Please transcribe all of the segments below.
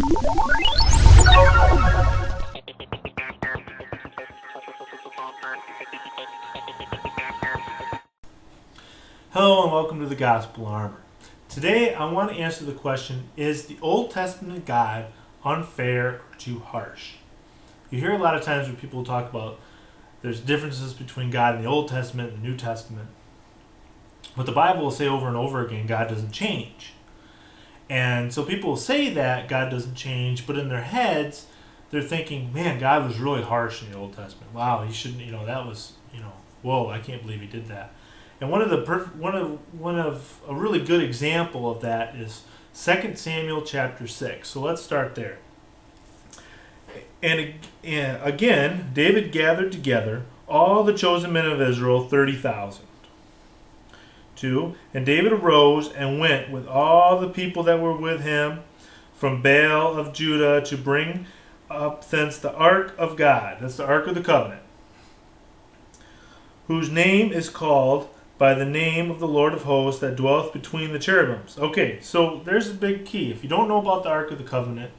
Hello and welcome to the Gospel Armor. Today I want to answer the question, is the Old Testament God unfair or too harsh? You hear a lot of times when people talk about there's differences between God in the Old Testament and the New Testament. But the Bible will say over and over again, God doesn't change. And so people will say that God doesn't change, but in their heads, they're thinking, man, God was really harsh in the Old Testament. Wow, he shouldn't, that was, whoa, I can't believe he did that. And one of a really good example of that is 2 Samuel chapter 6. So let's start there. And again, David gathered together all the chosen men of Israel, 30,000. 2. And David arose and went with all the people that were with him from Baal of Judah to bring up thence the ark of God. That's the ark of the covenant, whose name is called by the name of the Lord of hosts that dwelleth between the cherubims. Okay, so there's a big key. If you don't know about the Ark of the Covenant,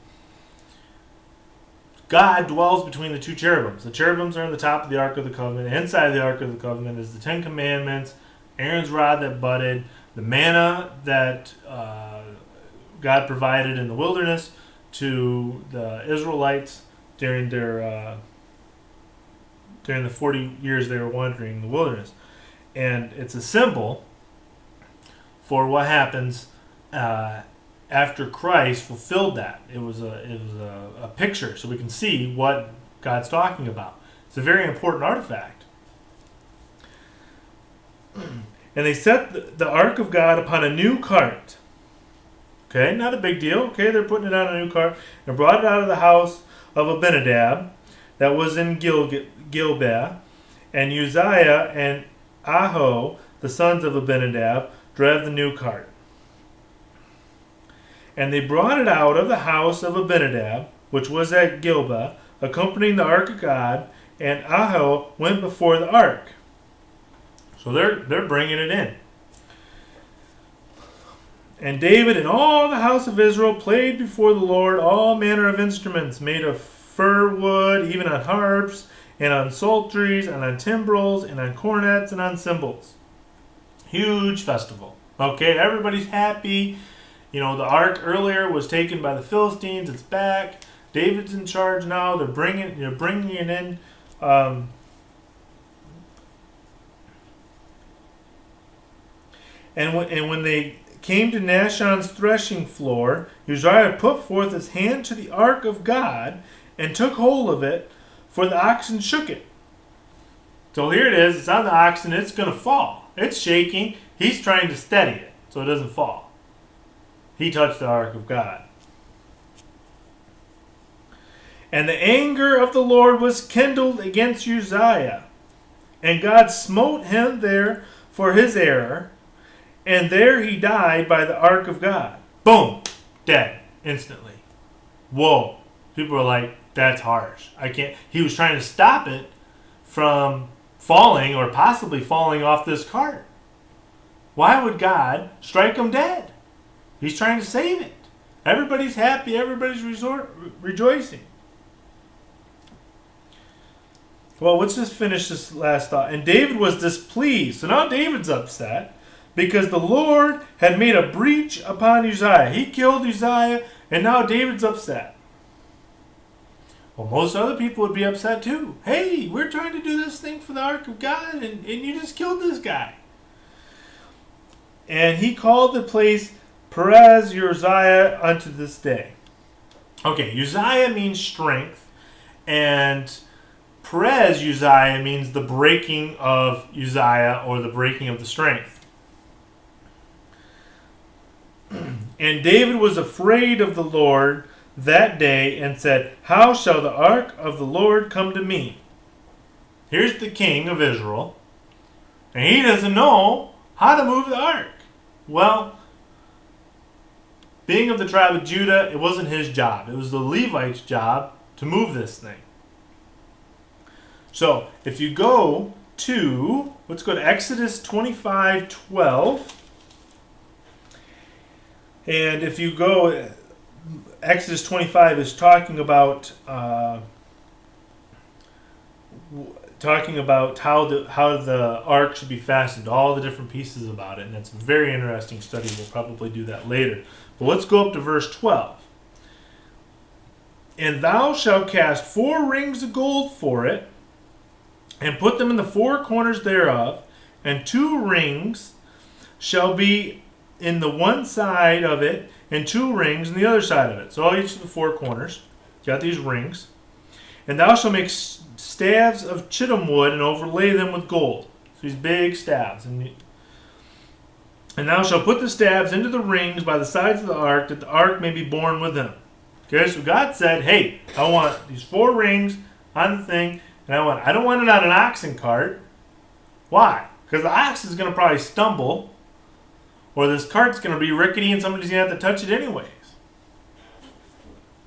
God dwells between the two cherubims. The cherubims are on the top of the Ark of the Covenant. Inside the Ark of the Covenant is the Ten Commandments, Aaron's rod that budded, the manna that God provided in the wilderness to the Israelites during the 40 years they were wandering in the wilderness. And it's a symbol for what happens after Christ fulfilled that. It was a picture, so we can see what God's talking about. It's a very important artifact. And they set the ark of God upon a new cart. Okay, not a big deal. Okay, they're putting it on a new cart and brought it out of the house of Abinadab that was in Gilbeah, and Uzziah and Aho, the sons of Abinadab, drove the new cart. And they brought it out of the house of Abinadab, which was at Gilbeah, accompanying the ark of God, and Aho went before the ark. So they're bringing it in. And David and all the house of Israel played before the Lord all manner of instruments made of fir wood, even on harps, and on psalteries, and on timbrels, and on cornets, and on cymbals. Huge festival. Okay, everybody's happy. The ark earlier was taken by the Philistines. It's back. David's in charge now. They're bringing it in. And when they came to Nashon's threshing floor, Uzziah put forth his hand to the ark of God and took hold of it, for the oxen shook it. So here it is. It's on the oxen. It's going to fall. It's shaking. He's trying to steady it so it doesn't fall. He touched the ark of God. And the anger of the Lord was kindled against Uzziah, and God smote him there for his error, and there he died by the ark of God. Boom! Dead. Instantly. Whoa. People are like, that's harsh. I can't. He was trying to stop it from falling or possibly falling off this cart. Why would God strike him dead? He's trying to save it. Everybody's happy. Everybody's rejoicing. Well, let's just finish this last thought. And David was displeased. So now David's upset because the Lord had made a breach upon Uzziah. He killed Uzziah, and now David's upset. Well, most other people would be upset too. Hey, we're trying to do this thing for the ark of God, and you just killed this guy. And he called the place Perez Uzziah unto this day. Okay, Uzziah means strength, and Perez Uzziah means the breaking of Uzziah, or the breaking of the strength. And David was afraid of the Lord that day and said, how shall the ark of the Lord come to me? Here's the king of Israel, and he doesn't know how to move the ark. Well, being of the tribe of Judah, it wasn't his job. It was the Levites' job to move this thing. So, if you go to, let's go to Exodus 25:12. And if you go Exodus 25 is talking about how the ark should be fastened, all the different pieces about it, and it's a very interesting study. We'll probably do that later. But let's go up to verse 12. And thou shalt cast 4 rings of gold for it, and put them in the 4 corners thereof, and 2 rings shall be in the one side of it, and 2 rings in the other side of it. So each of the 4 corners got these rings. And thou shalt make staves of chittim wood, and overlay them with gold. So these big staves. And thou shalt put the staves into the rings by the sides of the ark, that the ark may be borne with them. Okay, so God said, hey, I want these 4 rings on the thing, and I don't want it on an oxen cart. Why? Because the ox is going to probably stumble, or this cart's going to be rickety and somebody's going to have to touch it anyways.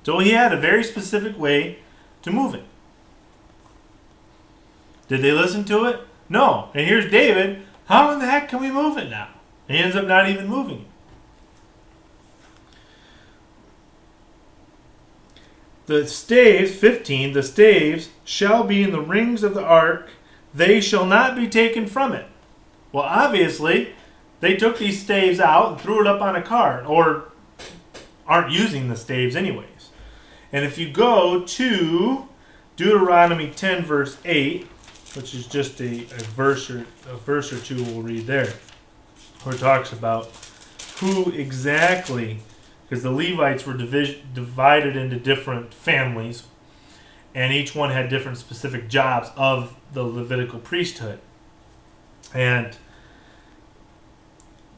So he had a very specific way to move it. Did they listen to it? No. And here's David. How in the heck can we move it now? He ends up not even moving it. The staves, 15, the staves shall be in the rings of the ark. They shall not be taken from it. Well, obviously, they took these staves out and threw it up on a cart, or aren't using the staves anyways. And if you go to Deuteronomy 10, verse 8, which is just a verse or two we'll read there, where it talks about who exactly, because the Levites were divided into different families, and each one had different specific jobs of the Levitical priesthood. And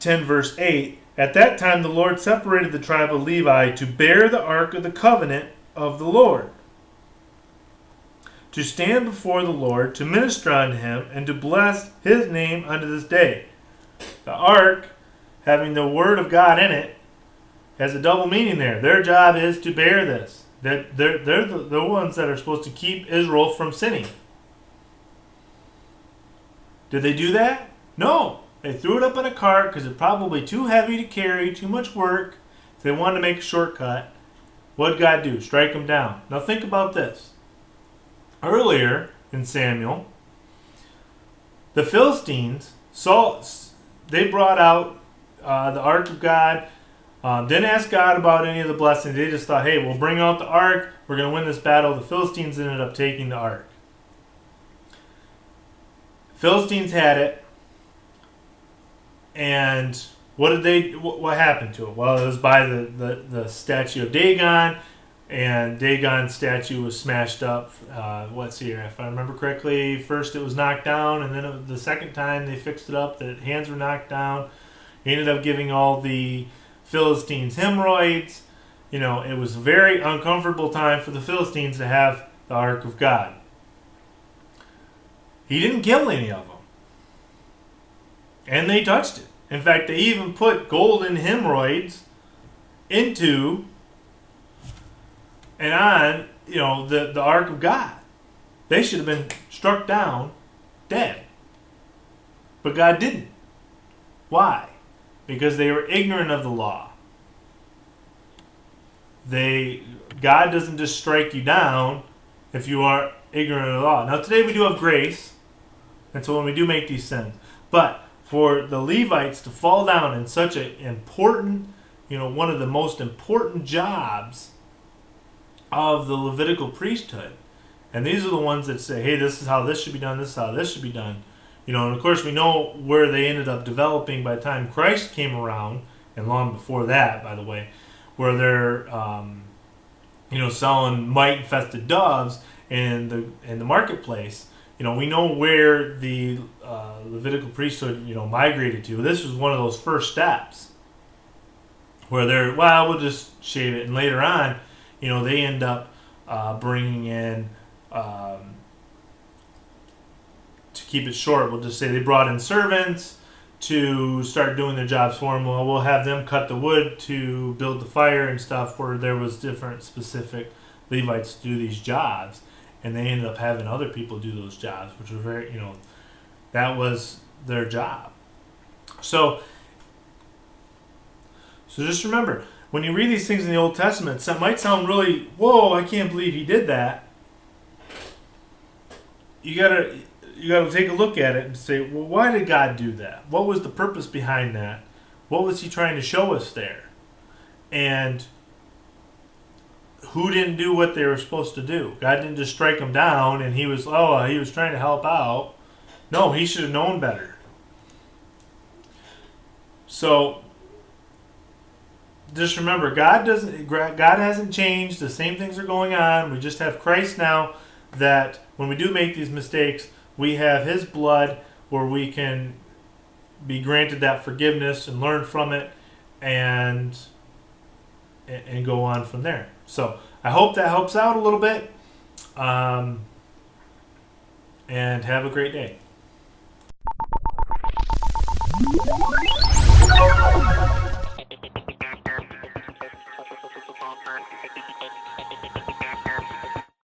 10 verse 8, at that time the Lord separated the tribe of Levi to bear the ark of the covenant of the Lord, to stand before the Lord, to minister unto him, and to bless his name unto this day. The ark, having the word of God in it, has a double meaning there. Their job is to bear this. They're the ones that are supposed to keep Israel from sinning. Did they do that? No. They threw it up in a cart because it's probably too heavy to carry, too much work. If they wanted to make a shortcut, what did God do? Strike them down. Now think about this. Earlier in Samuel, the Philistines they brought out the ark of God. Didn't ask God about any of the blessings. They just thought, hey, we'll bring out the ark. We're going to win this battle. The Philistines ended up taking the ark. Philistines had it. And what happened to it? Well, it was by the statue of Dagon. And Dagon's statue was smashed up. Let's see here. If I remember correctly, first it was knocked down. And then the second time they fixed it up, the hands were knocked down. He ended up giving all the Philistines hemorrhoids. You know, it was a very uncomfortable time for the Philistines to have the Ark of God. He didn't kill any of them. And they touched it. In fact, they even put golden hemorrhoids into and on, the Ark of God. They should have been struck down dead. But God didn't. Why? Because they were ignorant of the law. God doesn't just strike you down if you are ignorant of the law. Now today we do have grace, and so when we do make these sins. But for the Levites to fall down in such an important, one of the most important jobs of the Levitical priesthood, and these are the ones that say, hey, this is how this should be done, this is how this should be done. And of course we know where they ended up developing by the time Christ came around, and long before that, by the way, where they're, selling mite-infested doves in the marketplace. We know where the Levitical priesthood, migrated to. This was one of those first steps where we'll just shave it. And later on, they end up bringing in, to keep it short, we'll just say they brought in servants to start doing their jobs for them. Well, we'll have them cut the wood to build the fire and stuff, where there was different specific Levites to do these jobs. And they ended up having other people do those jobs, which were very, that was their job. So just remember, when you read these things in the Old Testament, it might sound really, whoa, I can't believe he did that. You gotta take a look at it and say, well, why did God do that? What was the purpose behind that? What was he trying to show us there? And who didn't do what they were supposed to do? God didn't just strike them down and he was trying to help out. No, he should have known better. So just remember, God hasn't changed. The same things are going on. We just have Christ now, that when we do make these mistakes, we have his blood where we can be granted that forgiveness and learn from it and go on from there. So I hope that helps out a little bit. And have a great day.